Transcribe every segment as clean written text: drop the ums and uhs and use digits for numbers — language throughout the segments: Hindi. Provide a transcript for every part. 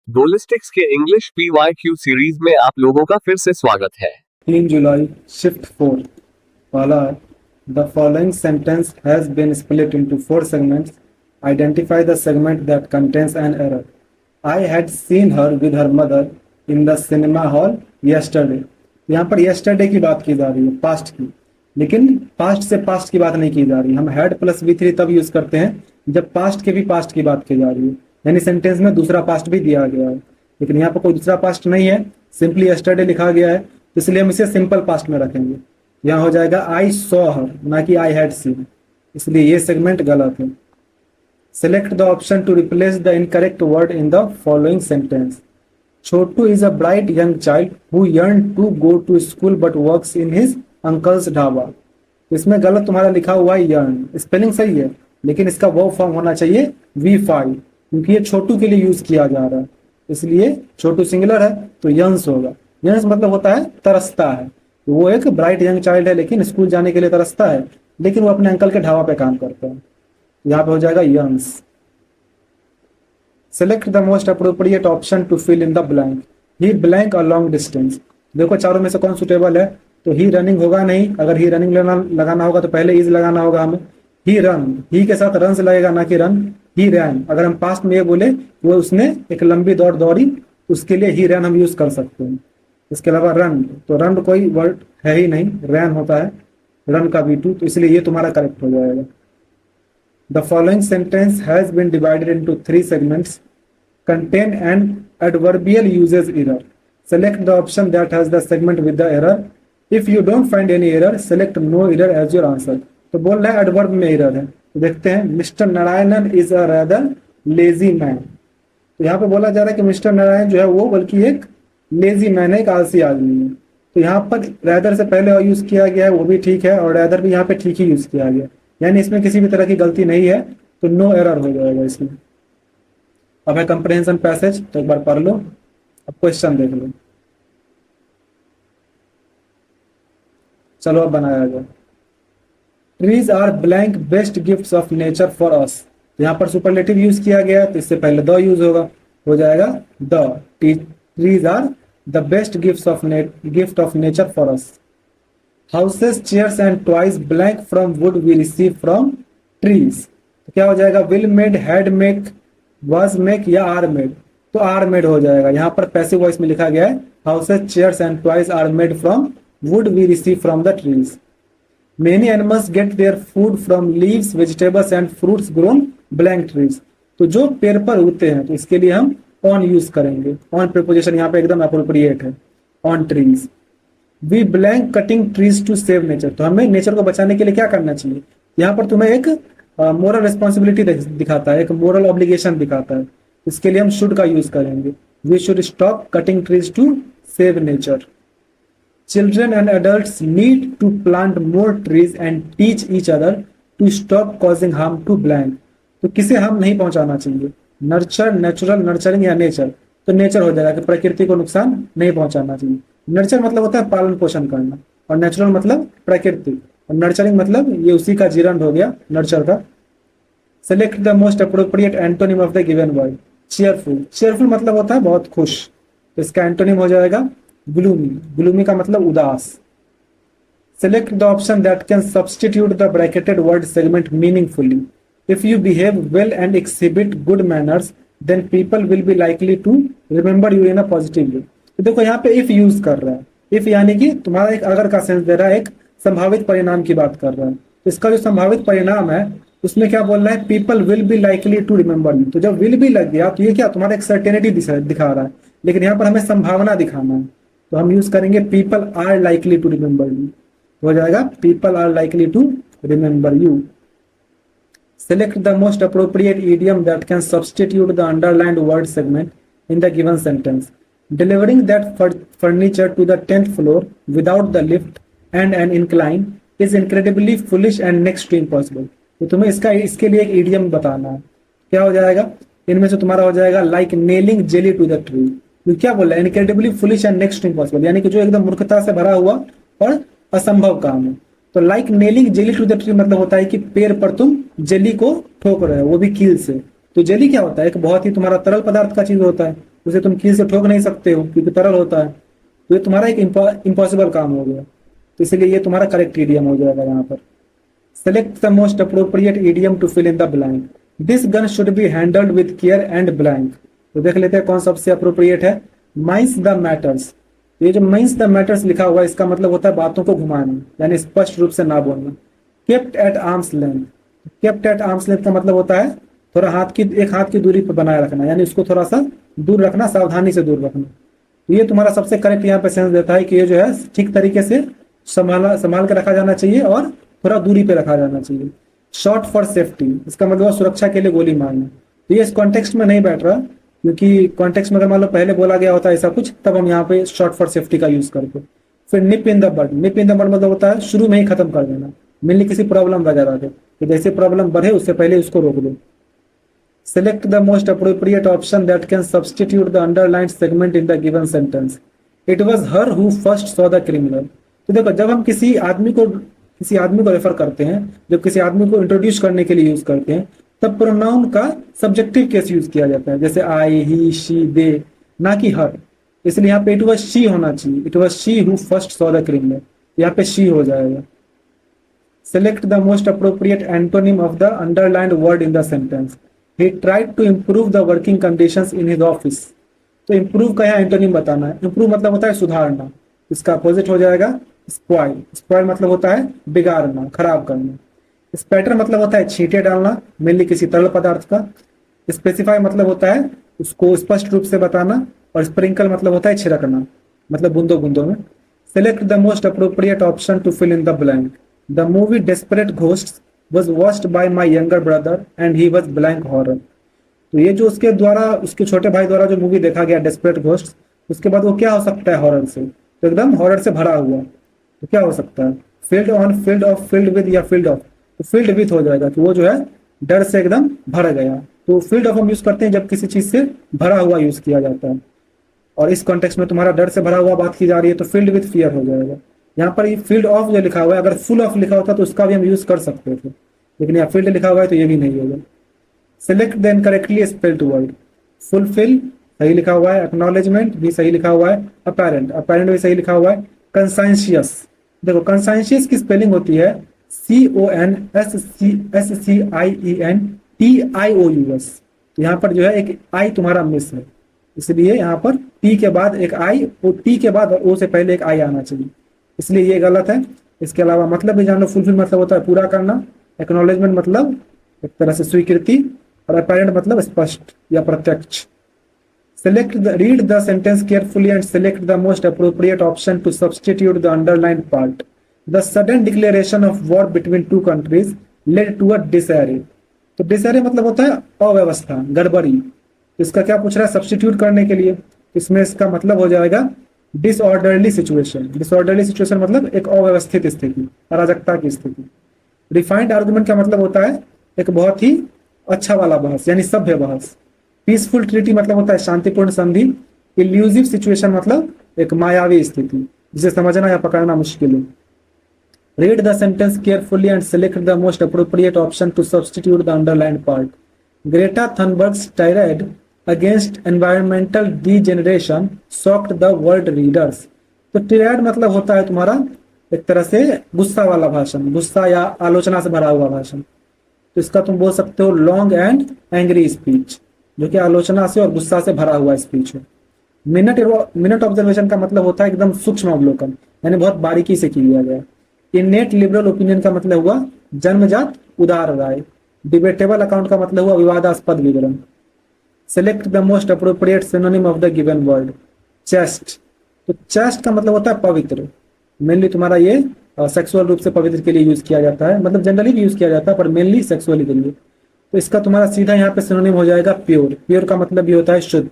गोलिस्टिक्स के इंग्लिश PYQ सीरीज में आप लोगों का फिर से स्वागत है। 3 जुलाई शिफ्ट 4 पहला है the following sentence has been split into 4 segments identify the segment that contains an error I had seen her with her mother in the cinema hall yesterday. यहाँ पर यस्टरडे की बात की जा रही है, पास्ट की, लेकिन पास्ट से पास्ट की बात नहीं की जा रही। हम हैड प्लस V3 तब यूज करते हैं जब पास्ट के भी पास्ट की बात की जा रही है, यानी सेंटेंस में दूसरा पास्ट भी दिया गया है, लेकिन यहाँ पर कोई दूसरा पास्ट नहीं है, सिंपली यस्टरडे लिखा गया है, इसलिए हम इसे सिंपल पास्ट में रखेंगे। यहाँ हो जाएगा आई सॉ हर, ना कि आई हैड सीन, इसलिए ये सेगमेंट गलत है। Select the option to replace the incorrect word in the following sentence. Chhotu is a bright young child who yearn to go to school but works in his uncle's dhaba. इसमें गलत तुम्हारा लिखा हुआ है यर्न, स्पेलिंग सही है लेकिन इसका वर्ब फॉर्म होना चाहिए V5, क्योंकि ये छोटू के लिए यूज किया जा रहा है, इसलिए छोटू सिंगुलर है तो यंस होगा। यंस मतलब होता है तरसता है, तो वो एक ब्राइट यंग चाइल्ड है लेकिन स्कूल जाने के लिए तरसता है, लेकिन वो अपने अंकल के ढाबा पे काम करता है, यहाँ पे हो जाएगा yearns. Select the most appropriate option to fill in the blank. He blank a long distance. देखो चारों में से कौन सुटेबल है, तो ही रनिंग होगा नहीं, अगर ही रनिंग लगाना होगा तो पहले इज लगाना होगा हमें। ही रन, ही के साथ रन से लगेगा ना कि रन। ही रैन, अगर हम पास्ट में ये बोले वो उसने एक लंबी दौड़ दौड़ी, उसके लिए ही रैन हम यूज कर सकते हैं। इसके अलावा रन, तो रन कोई वर्ड है ही नहीं, रैन होता है, रन का V2, तो इसलिए ये तुम्हारा करेक्ट हो जाएगा। The following sentence has been divided into 3 segments contain an adverbial uses error. Select the option that has the segment with the error. If you don't find any error, select no error as your answer. तो बोल रहा है adverb में error है, तो देखते हैं mister Narayanan is a rather lazy man। तो यहाँ पे बोला जा रहा है कि मिस्टर नारायण जो है वो बल्कि एक लेजी मैन है, एक आलसी आदमी है, तो यहाँ पर rather से पहले यूज किया गया है, वो भी ठीक है, और rather भी यहाँ पे ठीक ही यूज किया गया, यानी इसमें किसी भी तरह की गलती नहीं है, तो नो एरर हो जाएगा इसमें। अब है कंप्रहेंशन पैसेज, तो एक बार पढ़ लो, अब क्वेश्चन देख लो। चलो अब बनाया गया। Trees are blank best gifts of nature for us. यहाँ पर सुपरलेटिव यूज किया गया तो इससे पहले द यूज होगा, हो जाएगा the. Trees are the best gift of nature for us. Houses, chairs and toys blank from wood we receive from trees. तो क्या हो जाएगा, will made, had make, was make या आर मेड, तो आर मेड हो जाएगा। यहाँ पर पैसिव वॉइस में लिखा गया है houses, chairs and toys are made from wood we receive from the trees. Many animals get their food from leaves, vegetables and fruits grown blank trees. तो जो पेड़ पर उगते हैं तो इसके लिए हम ऑन यूज करेंगे, ऑन प्रीपोजिशन यहाँ पे एकदम अप्रोप्रिएट है, on trees. We blank cutting trees to save nature. तो हमें नेचर को बचाने के लिए क्या करना चाहिए, यहाँ पर तुम्हें एक मोरल रिस्पॉन्सिबिलिटी दिखाता है, एक मोरल ऑब्लिगेशन दिखाता है, इसके लिए हम शुड का यूज करेंगे। We should stop cutting trees to save nature. Children and adults need to plant more trees and teach each other to stop causing harm to blank. तो किसे हार्म नहीं पहुंचाना चाहिए, नर्चर, नेचुरल, नर्चरिंग या नेचर, तो नेचर हो जाएगा कि प्रकृति को नुकसान नहीं पहुंचाना चाहिए। नर्चर मतलब होता है पालन पोषण करना, और नेचुरल मतलब प्रकृति, और नर्चरिंग मतलब ये उसी का जीरण हो गया, नर्चर का। Select the most appropriate antonym of the given word. Cheerful, cheerful मतलब होता है बहुत खुश, तो इसका एंटोनिम हो जाएगा ग्लूमी। ग्लूमी का मतलब उदास। Select the option that can substitute the bracketed word segment meaningfully. If you behave well and exhibit good manners then people will be likely to remember you in a positive way. तो देखो यहाँ पे इफ यूज कर रहा है, इफ यानी कि तुम्हारा एक अगर का सेंस दे रहा है, एक संभावित परिणाम की बात कर रहा है, तो इसका जो संभावित परिणाम है उसमें क्या बोल रहा है, people will be likely to remember you. तो जब विल भी लग गया तो ये क्या तुम्हारा एक सर्टेनिटी दिखा रहा है, लेकिन यहाँ पर हमें संभावना दिखाना है, तो हम यूज करेंगे people are likely to remember you, हो जाएगा people are likely to remember you. Select the most appropriate idiom that can substitute the underlined word segment in the given sentence. Delivering that furniture to the 10th floor without the lift and an incline is incredibly foolish and next to impossible। तो तुम्हें इसके लिए एक इडियम बताना है, क्या हो जाएगा, इनमें से तुम्हारा हो जाएगा like nailing jelly to the tree. तो क्या बोल रहा है, incredibly foolish and next to impossible, यानी कि जो एकदम मूर्खता से भरा हुआ और असंभव काम है। तो like nailing jelly to the tree मतलब होता है कि पेड़ पर तुम जेली को ठोक रहे हो, वो भी कील से। तो जेली क्या होता है, एक बहुत ही तुम्हारा तरल पदार्थ का चीज होता है, उसे तुम कील से ठोक नहीं सकते हो क्योंकि तरल होता है, तो ये तुम्हारा एक इम्पॉसिबल काम हो गया। तो इसलिए ये तुम्हारा करेक्ट ईडियम हो जाएगा यहाँ पर। Select the most appropriate idiom to fill in the blank. This gun should be handled with care and blank. तो देख लेते हैं कौन सबसे अप्रोप्रिएट है। Mines the matters. ये जो माइंस द मैटर्स लिखा हुआ है इसका मतलब होता है बातों को घुमाना, यानी स्पष्ट रूप से ना बोलना। Kept at arms length. Kept at arms length का मतलब होता है थोड़ा एक हाथ की दूरी पर बनाए रखना, यानी उसको थोड़ा सा दूर रखना, सावधानी से दूर रखना। तो ये तुम्हारा सबसे करेक्ट यहाँ पे सेंस देता है कि ये जो है ठीक तरीके से संभाल के रखा जाना चाहिए और थोड़ा दूरी पे रखा जाना चाहिए। शॉट फॉर सेफ्टी, इसका मतलब सुरक्षा के लिए गोली मारना। तो ये इस कॉन्टेक्स्ट में नहीं बैठ रहा, क्योंकि कॉन्टेक्स्ट में अगर मान लो पहले बोला गया होता है ऐसा कुछ, तब हम यहाँ पे शॉट फॉर सेफ्टी का यूज करते। फिर निप in the bud. Nib in the बड मतलब होता है शुरू में ही खत्म कर देना, मेनली किसी प्रॉब्लम वगैरह के, तो जैसे प्रॉब्लम बढ़े उससे पहले उसको रोक दो। Select the most appropriate option that can substitute the underlined segment in the given sentence. It was her who first saw the criminal. तो देखो जब हम किसी आदमी को रेफर करते हैं, जब किसी आदमी को इंट्रोड्यूस करने के लिए यूज करते हैं, तब प्रोनाउन का सब्जेक्टिव केस यूज किया जाता है, जैसे आई, ही, शी, दे, ना कि हर। इसलिए यहाँ पे इट वाज शी होना चाहिए। It was she who first saw the criminal, यहाँ पे शी हो जाएगा। Select the most appropriate antonym of the underlined word in the sentence. He tried to improve the working conditions in his office. तो improve का यहाँ एंटोनिम बताना है। improve मतलब होता है सुधारना, इसका अपोजिट हो जाएगा spoil। spoil मतलब होता है बिगाड़ना, खराब करना। spatter मतलब होता है छींटे डालना, मेनली किसी तरल पदार्थ का। specify मतलब होता है उसको स्पष्ट रूप से बताना, और sprinkle मतलब होता है छिड़कना, मतलब बूंदों बूंदों में। Select the most appropriate option to fill in the blank. The movie Desperate Ghosts was watched by my younger brother and he was blank horror. तो ये जो उसके द्वारा, उसके छोटे भाई द्वारा जो मूवी देखा गया डेस्परेट घोस्ट, उसके बाद वो क्या हो सकता है हॉरर से, तो एकदम हॉरर से भरा हुआ। तो क्या हो सकता है, field on, field of, field with या फील्ड ऑफ। तो फील्ड विद हो जाएगा कि वो जो है डर से एकदम भर गया। तो फील्ड ऑफ हम यूज करते हैं जब किसी चीज से भरा हुआ यूज किया जाता है, और इस कॉन्टेक्स्ट में तुम्हारा डर से भरा हुआ बात की जा रही है, तो फील्ड विद फियर हो जाएगा। यहाँ पर ये फील्ड ऑफ जो लिखा हुआ है, अगर फुल ऑफ लिखा होता तो उसका भी हम यूज कर सकते थे, लेकिन यहाँ फील्ड लिखा हुआ है तो ये भी नहीं होगा। Select the incorrectly spelled word. Fulfil सही लिखा हुआ है, एक्नॉलेजमेंट भी सही लिखा हुआ है, अपेरेंट भी सही लिखा हुआ है, कंसाइंशियस। देखो कंसाइंशियस की स्पेलिंग होती है CONSCIENTIOUS। यहाँ पर जो है एक आई तुम्हारा मिस है, इसलिए यहाँ पर टी के बाद एक आई, टी के बाद ओ से पहले एक आई आना चाहिए, इसलिए ये गलत है। इसके अलावा मतलब भी जान लो, फुलफिल मतलब होता है पूरा करना, एक्नॉलेजमेंट मतलब एक तरह से स्वीकृति, और अपेरेंट मतलब स्पष्ट या प्रत्यक्ष। Read the sentence carefully and select the most appropriate option to substitute the underlined part. The sudden declaration of war between two countries led to a disarray. तो डिसएरे मतलब होता है अव्यवस्था, गड़बड़ी। इसका क्या पूछ रहा है, सब्सटीट्यूट करने के लिए, इसमें इसका मतलब हो जाएगा डिसऑर्डरली सिचुएशन। डिसऑर्डरली सिचुएशन मतलब एक अव्यवस्थित स्थिति, अराजकता की स्थिति। रिफाइंड आर्गुमेंट का मतलब होता है एक बहुत ही अच्छा वाला बहस, यानी सभ्य बहस। पीसफुल ट्रीटी मतलब होता है शांतिपूर्ण संधि। इल्यूसिव सिचुएशन मतलब एक मायावी स्थिति जिसे समझना या पकड़ना मुश्किल है। Read the sentence carefully and select the most appropriate option to substitute the underlined part. Greta Thunberg's tirade against environmental degeneration shocked the world readers। तो tirade मतलब होता है तुम्हारा एक तरह से गुस्सा वाला भाषण, गुस्सा या आलोचना से भरा हुआ भाषण। तो इसका तुम बोल सकते हो लॉन्ग एंड एंग्री स्पीच, जो कि आलोचना से और गुस्सा से भरा हुआ स्पीच है। मिनट ऑब्जर्वेशन का मतलब होता है एकदम सूक्ष्म अवलोकन, यानी बहुत बारीकी से किया गया। इनेट लिबरल ओपिनियन का मतलब हुआ जन्मजात उदार राय। डिबेटेबल अकाउंट का मतलब हुआ विवादास्पद विवरण। Select the most appropriate synonym of the given word. Chest. तो चेस्ट का मतलब होता है पवित्र, मेनली तुम्हारा ये सेक्सुअल रूप से पवित्र के लिए यूज किया जाता है, मतलब जनरली भी यूज किया जाता है पर मेनली सेक्सुअली के लिए। तो इसका तुम्हारा सीधा यहाँ पे सिनोनिम हो जाएगा प्योर। प्योर का मतलब भी होता है शुद्ध।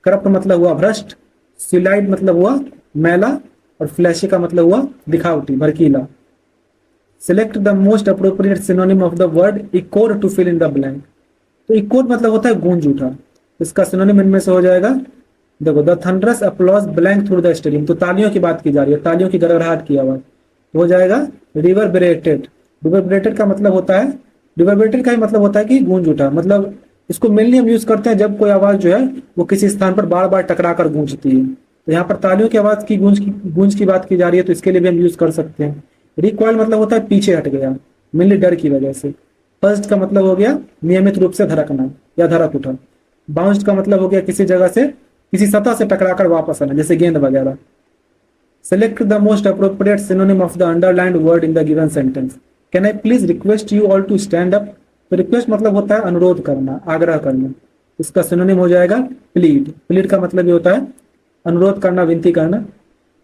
करप्ट मतलब हुआ भ्रष्ट। सिलाइड मतलब हुआ मैला, और फ्लैशी का मतलब हुआ दिखावटी, भड़कीला। Select the most appropriate synonym of the word ichor to fill in the blank. तो इकोर मतलब होता है गूंज उठा, इसका सिनोनिम इनमें से हो जाएगा, देखो the thunderous applause blank through the stadium. तो तालियों की बात की जा रही है, तालियों की गड़गड़ाहट की आवाज, तो हो जाएगा रिवर्बरेटेड। रिवर्बरेटेड का मतलब होता है, रिवर्बरेटेड का ही मतलब होता है कि गूंज उठा, मतलब इसको मेनली हम यूज करते हैं जब कोई आवाज जो है वो किसी स्थान पर बार बार टकरा कर गूंजती है। तो यहाँ पर तालियों की आवाज की गूंज की बात की जा रही है, तो इसके लिए भी हम यूज कर सकते हैं। रिकॉइल मतलब होता है पीछे हट गया, मेनली डर की वजह से। फर्स्ट का मतलब हो गया नियमित रूप से धड़कना या धड़क उठा। बाउंस्ड का मतलब हो गया किसी जगह से, किसी सतह से टकराकर वापस आना, जैसे गेंद वगैरह। Select the most appropriate synonym of the underlined word in the given sentence. Can I please request you all to stand up? तो रिक्वेस्ट मतलब होता है अनुरोध करना, आग्रह करना। इसका सिनोनिम हो जाएगा प्लीड। प्लीड का मतलब ये होता है अनुरोध करना, विनती करना।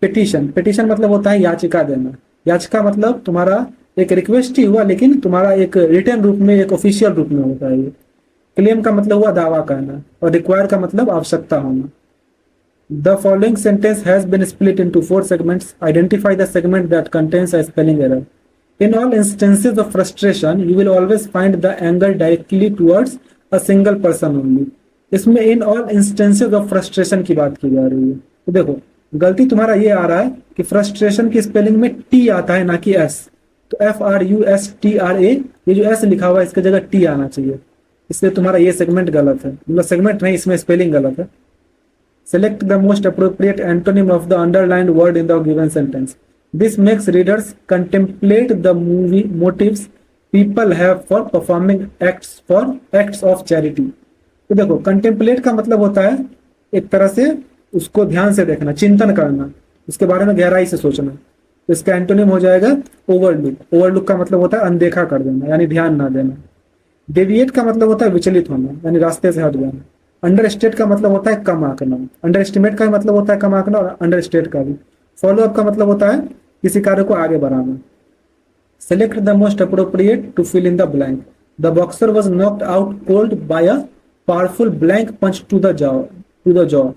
पिटीशन, पिटीशन मतलब होता है याचिका देना। याचिका मतलब तुम्हारा एक रिक्वेस्ट ही हुआ, लेकिन तुम्हारा एक रिटर्न रूप में, एक ऑफिशियल रूप में होता है ये। क्लेम का मतलब हुआ दावा करना, और रिक्वायर का मतलब आवश्यकता होना। The following sentence has been split into 4 segments. Identify the segment that contains a spelling error. In all instances of frustration, you will always find the anger directly towards a single person only. इसमें in all instances of frustration की बात की जा रही है। तो देखो गलती तुम्हारा ये आ रहा है कि frustration की स्पेलिंग में T आता है ना कि S। तो FRUSTRA, ये जो S लिखा हुआ है इसकी जगह T आना चाहिए, इसलिए तुम्हारा ये सेगमेंट गलत है। मतलब सेगमेंट नहीं, इसमें स्पेलिंग गलत है। Select the most appropriate antonym of the underlined word in the given sentence. This makes readers contemplate the motives people have for performing acts of charity. तो देखो contemplate का मतलब होता है एक तरह से उसको ध्यान से देखना, चिंतन करना, उसके बारे में गहराई से सोचना। तो इसका एंटोनिम हो जाएगा ओवरलुक। ओवरलुक का मतलब होता है अनदेखा कर देना, यानी ध्यान ना देना। डेविएट का मतलब होता है विचलित होना, यानी रास्ते से हट जाना। अंडरस्टेट का मतलब होता है कम आंकना। अंडर एस्टिमेट का मतलब होता है कम आंकना, और अंडरस्टेट का भी। फॉलो अप का मतलब होता है किसी कार्य को आगे बढ़ाना। Select the most appropriate to fill in the blank. The boxer was knocked out cold by a powerful blank punch to the jaw.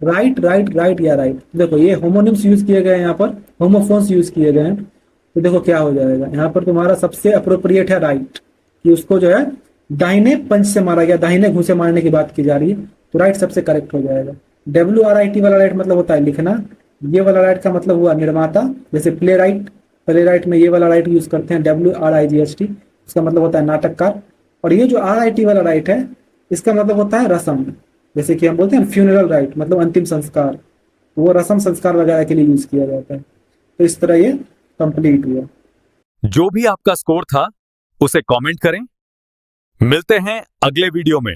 Right right right या राइट। देखो ये होमोनिम्स यूज किए गए हैं, यहाँ पर होमोफोन्स यूज किए गए हैं। तो देखो क्या हो जाएगा, यहाँ पर तुम्हारा सबसे अप्रोप्रिएट है राइट, कि उसको जो है दाहिने पंच से मारा गया, दाहिने घूंसे मारने की बात की जा रही है, तो राइट सबसे करेक्ट हो जाएगा। WRIT वाला राइट मतलब होता है लिखना। ये वाला राइट का मतलब हुआ निर्माता, जैसे प्ले राइट। प्ले राइट में ये वाला राइट यूज करते हैं WRIGHT, उसका मतलब होता है नाटककार। और ये जो RIT वाला राइट है, इसका मतलब होता है रस्म, जैसे कि हम बोलते हैं फ्यूनरल राइट, मतलब अंतिम संस्कार। वो रस्म संस्कार वगैरह के लिए यूज किया जाता है। तो इस तरह ये कंप्लीट हुआ। जो भी आपका स्कोर था उसे कमेंट करें। मिलते हैं अगले वीडियो में।